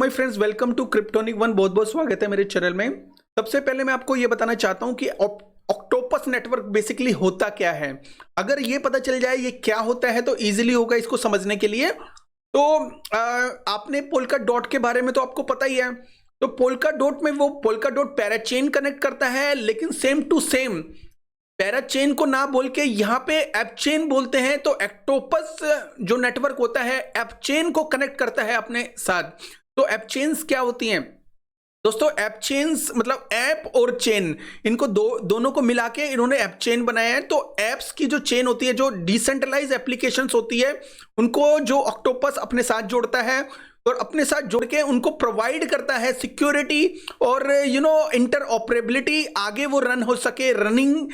My friends, welcome to Cryptonic One. बहुत बहुत स्वागत है मेरे चैनल में। सबसे पहले मैं आपको ये बताना चाहता हूं कि ऑक्टोपस नेटवर्क बेसिकली होता क्या है। अगर ये पता चल जाए ये क्या होता है तो इजीली होगा इसको समझने के लिए। तो आपने पोल्का डॉट के बारे में तो आपको पता ही है। तो पोल्का डॉट में वो पोल्का डॉट पैराचेन कनेक्ट करता है, लेकिन सेम टू सेम पैराचेन को ना बोल के यहाँ पे एपचेन बोलते हैं। तो ऑक्टोपस जो नेटवर्क होता है एपचेन को कनेक्ट करता है अपने साथ। तो एपचेन्स क्या होती हैं दोस्तों? एपचेन्स मतलब ऐप और चेन, इनको दोनों को मिला के इन्होंने एपचेन बनाया है। तो एप्स की जो चेन होती है, जो डिसेंट्रलाइज एप्लीकेशंस होती है, उनको जो ऑक्टोपस अपने साथ जोड़ता है और अपने साथ जोड़ के उनको प्रोवाइड करता है सिक्योरिटी और इंटर ऑपरेबिलिटी। आगे वो रन हो सके, रनिंग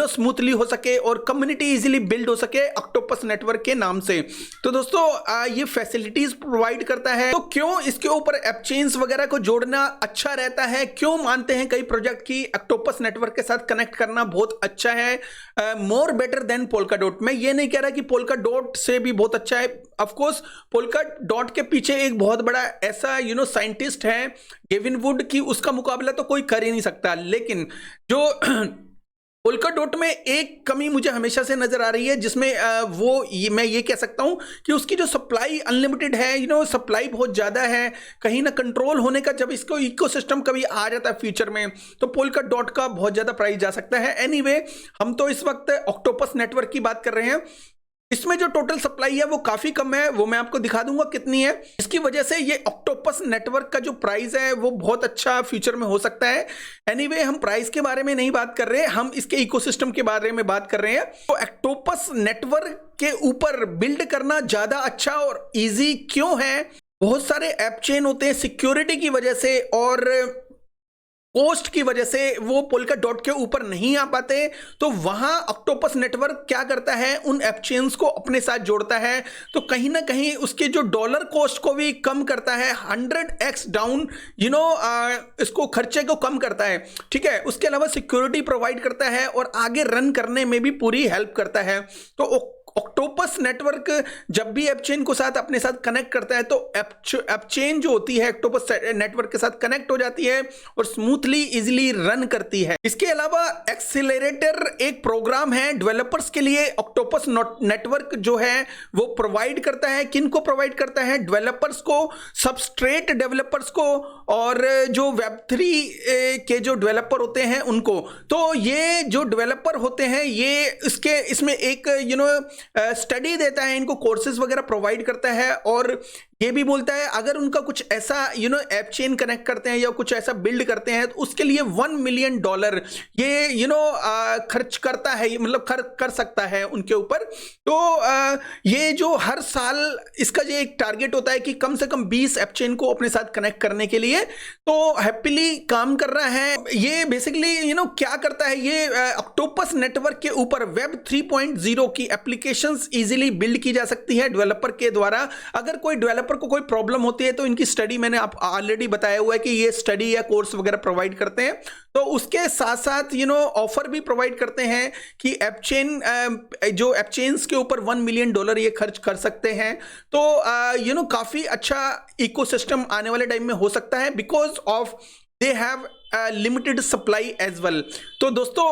स्मूथली हो सके और कम्युनिटी इजीली बिल्ड हो सके ऑक्टोपस नेटवर्क के नाम से। तो दोस्तों ये फैसिलिटीज प्रोवाइड करता है। तो क्यों इसके ऊपर एपचेन्स वगैरह को जोड़ना अच्छा रहता है, क्यों मानते हैं कई प्रोजेक्ट की ऑक्टोपस नेटवर्क के साथ कनेक्ट करना बहुत अच्छा है, more better than polka dot. मैं ये नहीं कह रहा कि पोल्का डॉट से भी बहुत अच्छा है। ऑफकोर्स पोल्का डॉट के पीछे एक बहुत बड़ा ऐसा साइंटिस्ट है केविन वुड की, उसका मुकाबला तो कोई कर ही नहीं सकता। लेकिन जो पोल्का डॉट में एक कमी मुझे हमेशा से नजर आ रही है, जिसमें मैं ये कह सकता हूं कि उसकी जो सप्लाई अनलिमिटेड है, सप्लाई बहुत ज्यादा है। कहीं ना कंट्रोल होने का जब इसको इकोसिस्टम कभी आ जाता है फ्यूचर में, तो पोल्का डॉट का बहुत ज्यादा प्राइस जा सकता है। एनीवे, हम तो इस वक्त ऑक्टोपस नेटवर्क की बात कर रहे हैं। इसमें जो टोटल सप्लाई है वो काफी कम है, वो मैं आपको दिखा दूंगा कितनी है। इसकी वजह से ये ऑक्टोपस नेटवर्क का जो प्राइस है वो बहुत अच्छा फ्यूचर में हो सकता है। एनीवे, हम प्राइस के बारे में नहीं बात कर रहे, हम इसके इकोसिस्टम के बारे में बात कर रहे हैं। तो ऑक्टोपस नेटवर्क के ऊपर बिल्ड करना ज्यादा अच्छा और इजी क्यों है? बहुत सारे ऐप चेन होते हैं, सिक्योरिटी की वजह से और कॉस्ट की वजह से वो पोल्का डॉट के ऊपर नहीं आ पाते। तो वहां ऑक्टोपस नेटवर्क क्या करता है, उन एपचेन्स को अपने साथ जोड़ता है। तो कहीं ना कहीं उसके जो डॉलर कॉस्ट को भी कम करता है, 100x डाउन इसको खर्चे को कम करता है। ठीक है, उसके अलावा सिक्योरिटी प्रोवाइड करता है और आगे रन करने में भी पूरी हेल्प करता है। तो ऑक्टोपस नेटवर्क जब भी एपचेन को साथ अपने साथ कनेक्ट करता है तो एपचेन जो होती है ऑक्टोपस नेटवर्क के साथ कनेक्ट हो जाती है और स्मूथली इजीली रन करती है। इसके अलावा एक्सीलरेटर एक प्रोग्राम है डेवलपर्स के लिए। ऑक्टोपस नेटवर्क जो है वो प्रोवाइड करता है, किन को प्रोवाइड करता है? डेवलपर्स को, सबस्ट्रेट डेवलपर्स को और जो वेब3 के जो डेवलपर होते हैं उनको। तो ये जो डेवलपर होते हैं ये इसमें एक स्टडी देता है, इनको कोर्सेज वगैरह प्रोवाइड करता है और ये भी बोलता है अगर उनका कुछ ऐसा ऐप चेन कनेक्ट करते हैं या कुछ ऐसा बिल्ड करते हैं तो उसके लिए $1 मिलियन ये खर्च करता है, मतलब कर सकता है उनके ऊपर। तो ये जो हर साल इसका जो एक टारगेट होता है कि कम से कम 20 ऐप चेन को अपने साथ कनेक्ट करने के लिए, तो हैप्पीली काम कर रहा है। ये बेसिकली क्या करता है, ये ऑक्टोपस नेटवर्क के ऊपर वेब 3.0 की एप्लीकेशंस इजीली बिल्ड की जा सकती है डेवलपर के द्वारा। अगर कोई डेवलपर को कोई प्रॉब्लम होती है तो इनकी स्टडी मैंने आप ऑलरेडी बताया हुआ है कि ये स्टडी या कोर्स वगैरह प्रोवाइड करते हैं। तो उसके साथ साथ ऑफर भी प्रोवाइड करते हैं कि एपचेन जो एपचेन्स के ऊपर $1 मिलियन ये खर्च कर सकते हैं। तो काफी अच्छा इकोसिस्टम आने वाले टाइम में हो सकता है because of they have limited supply as well. तो दोस्तों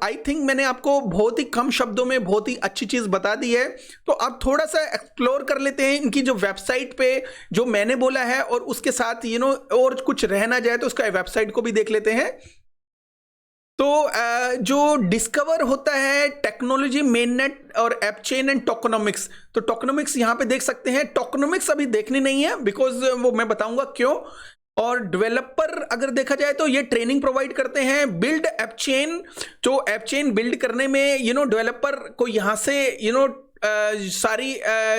आई थिंक मैंने आपको बहुत ही कम शब्दों में बहुत ही अच्छी चीज बता दी है। तो आप थोड़ा सा एक्सप्लोर कर लेते हैं इनकी जो वेबसाइट पे जो मैंने बोला है और उसके साथ और कुछ रहना जाए तो उसका वेबसाइट को भी देख लेते हैं। तो जो डिस्कवर होता है टेक्नोलॉजी मेननेट और एपचेन एंड टोकनोमिक्स, तो टोकनोमिक्स यहाँ पे देख सकते हैं। टोकनोमिक्स अभी देखनी नहीं है बिकॉज वो मैं बताऊंगा क्यों। और डेवलपर अगर देखा जाए तो ये ट्रेनिंग प्रोवाइड करते हैं। बिल्ड एपचेन, जो एपचेन बिल्ड करने में डेवलपर को यहाँ से सारी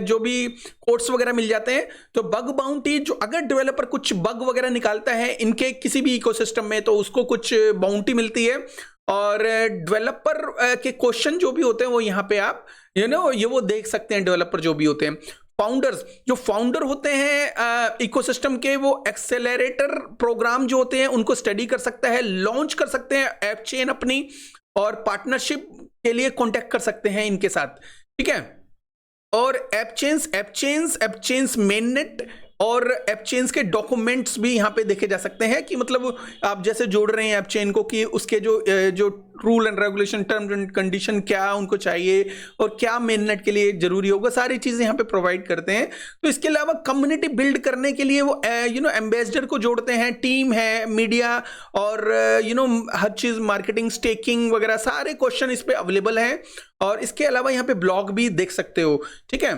जो भी कोड्स वगैरह मिल जाते हैं। तो बग बाउंटी, जो अगर डेवलपर कुछ बग वगैरह निकालता है इनके किसी भी इकोसिस्टम में तो उसको कुछ बाउंटी मिलती है। और डेवलपर के क्वेश्चन जो भी होते हैं वो यहाँ पे आप ये वो देख सकते हैं, डेवलपर जो भी होते हैं। फाउंडर्स, जो फाउंडर होते हैं इकोसिस्टम के, वो एक्सेलरेटर प्रोग्राम जो होते हैं उनको स्टडी कर सकता है, लॉन्च कर सकते हैं ऐप चेन अपनी और पार्टनरशिप के लिए कांटेक्ट कर सकते हैं इनके साथ। ठीक है, और एपचेन्स मेननेट और ऐप चेन्स के डॉक्यूमेंट्स भी यहाँ पे देखे जा सकते हैं कि मतलब आप जैसे जोड़ रहे हैं ऐप चेन को कि उसके जो rule and regulation, terms and condition क्या उनको चाहिए और क्या मेननेट के लिए जरूरी होगा, सारी चीजें यहाँ पे प्रोवाइड करते हैं। तो इसके अलावा कम्युनिटी बिल्ड करने के लिए वो एम्बेसडर को जोड़ते हैं, टीम है, मीडिया और हर चीज, मार्केटिंग, स्टेकिंग वगैरह सारे क्वेश्चन इस पे अवेलेबल हैं। और इसके अलावा यहाँ पे ब्लॉग भी देख सकते हो। ठीक है,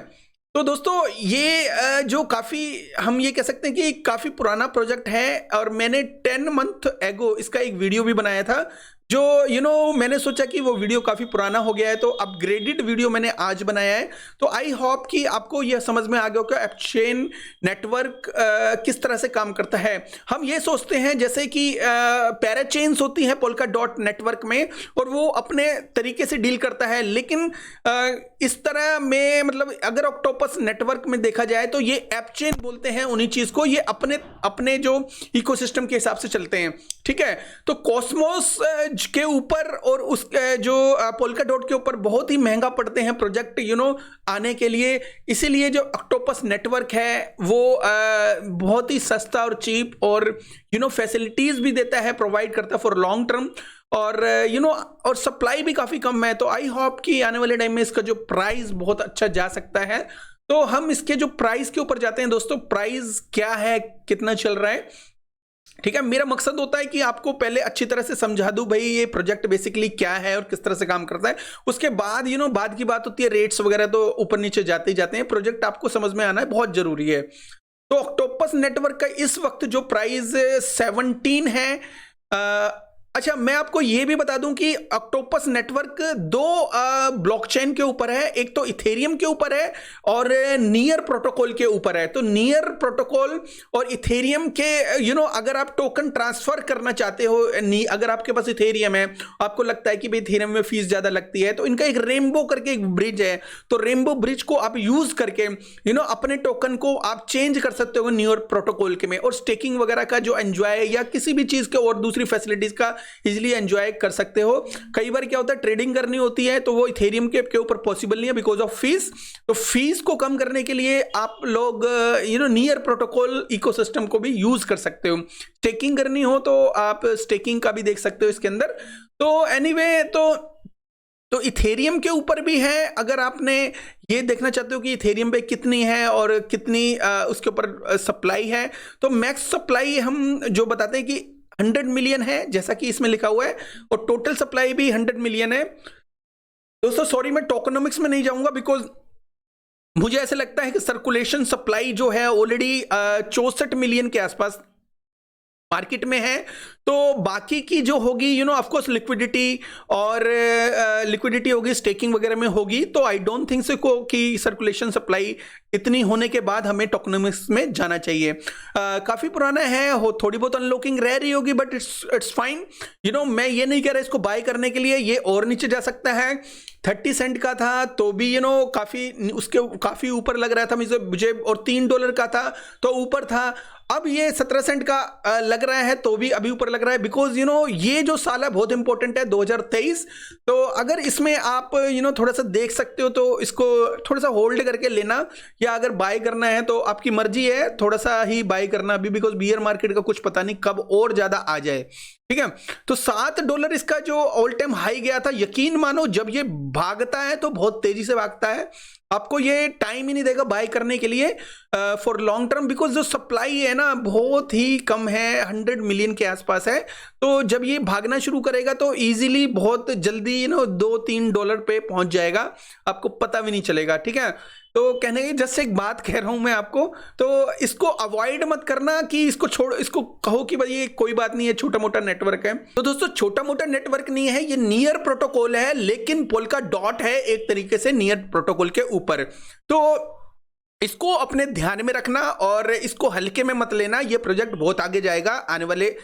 तो दोस्तों ये जो काफ़ी हम ये कह सकते हैं कि काफ़ी पुराना प्रोजेक्ट है और मैंने 10 मंथ एगो इसका एक वीडियो भी बनाया था, जो मैंने सोचा कि वो वीडियो काफ़ी पुराना हो गया है तो अपग्रेडेड वीडियो मैंने आज बनाया है। तो आई होप कि आपको यह समझ में आ गया होगा ऐप चेन नेटवर्क किस तरह से काम करता है। हम ये सोचते हैं जैसे कि पैराचेन्स होती हैं पोल्का डॉट नेटवर्क में और वो अपने तरीके से डील करता है, लेकिन इस तरह में मतलब अगर ऑक्टोपस नेटवर्क में देखा जाए तो ये ऐप चेन बोलते हैं उन्हीं चीज़ को, ये अपने जो इकोसिस्टम के हिसाब से चलते हैं। ठीक है, तो कॉस्मोस के ऊपर और उस जो पोल्का डॉट के ऊपर बहुत ही महंगा पड़ते हैं प्रोजेक्ट आने के लिए, इसीलिए जो ऑक्टोपस नेटवर्क है वो बहुत ही सस्ता और चीप और फैसिलिटीज भी देता है, प्रोवाइड करता है फॉर लॉन्ग टर्म और और सप्लाई भी काफ़ी कम है। तो आई होप कि आने वाले टाइम में इसका जो प्राइस बहुत अच्छा जा सकता है। तो हम इसके जो प्राइस के ऊपर जाते हैं दोस्तों, प्राइस क्या है, कितना चल रहा है। ठीक है, मेरा मकसद होता है कि आपको पहले अच्छी तरह से समझा दूं भाई ये प्रोजेक्ट बेसिकली क्या है और किस तरह से काम करता है। उसके बाद बाद की बात होती है, रेट्स वगैरह तो ऊपर नीचे जाते ही जाते हैं, प्रोजेक्ट आपको समझ में आना है बहुत जरूरी है। तो ऑक्टोपस नेटवर्क का इस वक्त जो प्राइस 17 है। अच्छा, मैं आपको यह भी बता दूं कि ऑक्टोपस नेटवर्क 2 ब्लॉकचेन के ऊपर है, एक तो इथेरियम के ऊपर है और नियर प्रोटोकॉल के ऊपर है। तो नियर प्रोटोकॉल और इथेरियम के अगर आप टोकन ट्रांसफर करना चाहते हो, अगर आपके पास इथेरियम है, आपको लगता है कि भाई इथेरियम में फीस ज्यादा लगती है, तो इनका एक रेनबो करके एक ब्रिज है, तो रेनबो ब्रिज को आप यूज करके अपने टोकन को आप चेंज कर सकते हो नियर प्रोटोकॉल के में, और स्टेकिंग वगैरह का जो एंजॉय या किसी भी चीज के और दूसरी फैसिलिटीज का इजीली एंजॉय कर सकते हो। कई बार क्या होता है, ट्रेडिंग करनी होती है तो वो इथेरियम के ऊपर पॉसिबल नहीं है बिकॉज ऑफ फीस। तो फीस को कम करने के लिए आप लोग नियर प्रोटोकॉल इकोसिस्टम को भी यूज कर सकते हो। स्टेकिंग करनी हो तो आप स्टेकिंग का भी देख सकते हो इसके अंदर। तो एनीवे तो इथेरियम के ऊपर भी है, अगर आपने ये देखना चाहते हो कि इथेरियम पे कितनी है और कितनी उसके ऊपर सप्लाई है, तो मैक्स सप्लाई हम जो बताते हैं कि 100 मिलियन है, जैसा कि इसमें लिखा हुआ है, और टोटल सप्लाई भी 100 मिलियन है। दोस्तों सॉरी, मैं टोकनोमिक्स में नहीं जाऊंगा बिकॉज मुझे ऐसे लगता है कि सर्कुलेशन सप्लाई जो है ऑलरेडी 64 मिलियन के आसपास मार्केट में है। तो बाकी की जो होगी ऑफ कोर्स लिक्विडिटी और लिक्विडिटी होगी, स्टेकिंग वगैरह में होगी। तो आई डोंट थिंक सो कि सर्कुलेशन सप्लाई इतनी होने के बाद हमें टोकनोमिक्स में जाना चाहिए। काफ़ी पुराना है, थोड़ी बहुत अनलॉकिंग रह रही होगी, बट इट्स फाइन। मैं ये नहीं कह रहा इसको बाय करने के लिए, ये और नीचे जा सकता है। 30 सेंट का था तो भी काफ़ी उसके काफ़ी ऊपर लग रहा था मुझे, और $3 का था तो ऊपर था। अब ये 17 सेंट का लग रहा है तो भी अभी ऊपर लग रहा है बिकॉज ये जो साल है बहुत इंपॉर्टेंट है, 2023। तो अगर इसमें आप थोड़ा सा देख सकते हो तो इसको थोड़ा सा होल्ड करके लेना, या अगर बाय करना है तो आपकी मर्जी है, थोड़ा सा ही बाय करना अभी बिकॉज बियर मार्केट का कुछ पता नहीं कब और ज्यादा आ जाए। ठीक है, तो $7 इसका जो ऑल टाइम हाई गया था, यकीन मानो जब ये भागता है तो बहुत तेजी से भागता है, आपको ये टाइम ही नहीं देगा बाय करने के लिए फॉर लॉन्ग टर्म, बिकॉज जो सप्लाई है ना बहुत ही कम है, 100 मिलियन के आसपास है। तो जब ये भागना शुरू करेगा तो इजीली बहुत जल्दी $2-3 पे पहुंच जाएगा, आपको पता भी नहीं चलेगा। ठीक है, तो कहने की जस्ट एक बात कह रहा हूं मैं आपको, तो इसको अवॉइड मत करना कि इसको छोड़ो, इसको कहो कि भाई ये कोई बात नहीं है, छोटा मोटा नेटवर्क है। तो दोस्तों छोटा मोटा नेटवर्क नहीं है, ये नियर प्रोटोकॉल है, लेकिन पोल्का डॉट है एक तरीके से नियर प्रोटोकॉल के ऊपर। तो इसको अपने ध्यान में रखना और इसको हल्के में मत लेना, ये प्रोजेक्ट बहुत आगे जाएगा आने वाले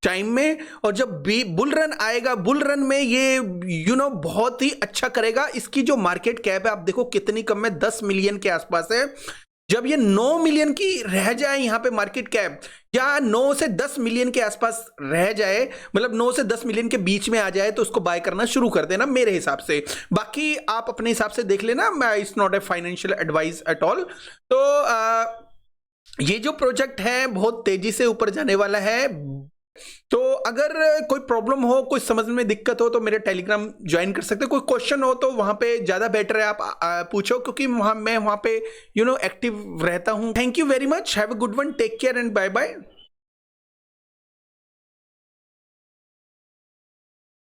टाइम में, और जब बुल रन आएगा, बुल रन में ये बहुत ही अच्छा करेगा। इसकी जो मार्केट कैप है आप देखो कितनी कम है, 10 मिलियन के आसपास है। जब ये 9 मिलियन की रह जाए यहाँ पे मार्केट कैप, या 9 से 10 मिलियन के आसपास रह जाए, मतलब 9 से 10 मिलियन के बीच में आ जाए, तो उसको बाय करना शुरू कर देना मेरे हिसाब से। बाकी आप अपने हिसाब से देख लेना, मैं it's not a financial advice at all. तो ये जो प्रोजेक्ट है बहुत तेजी से ऊपर जाने वाला है। तो अगर कोई प्रॉब्लम हो, कोई समझ में दिक्कत हो तो मेरे टेलीग्राम ज्वाइन कर सकते हो। कोई क्वेश्चन हो तो वहां पे ज्यादा बेटर है आप पूछो, क्योंकि मैं वहां पे एक्टिव रहता हूं। Thank you very much, have a good one, take care and bye bye.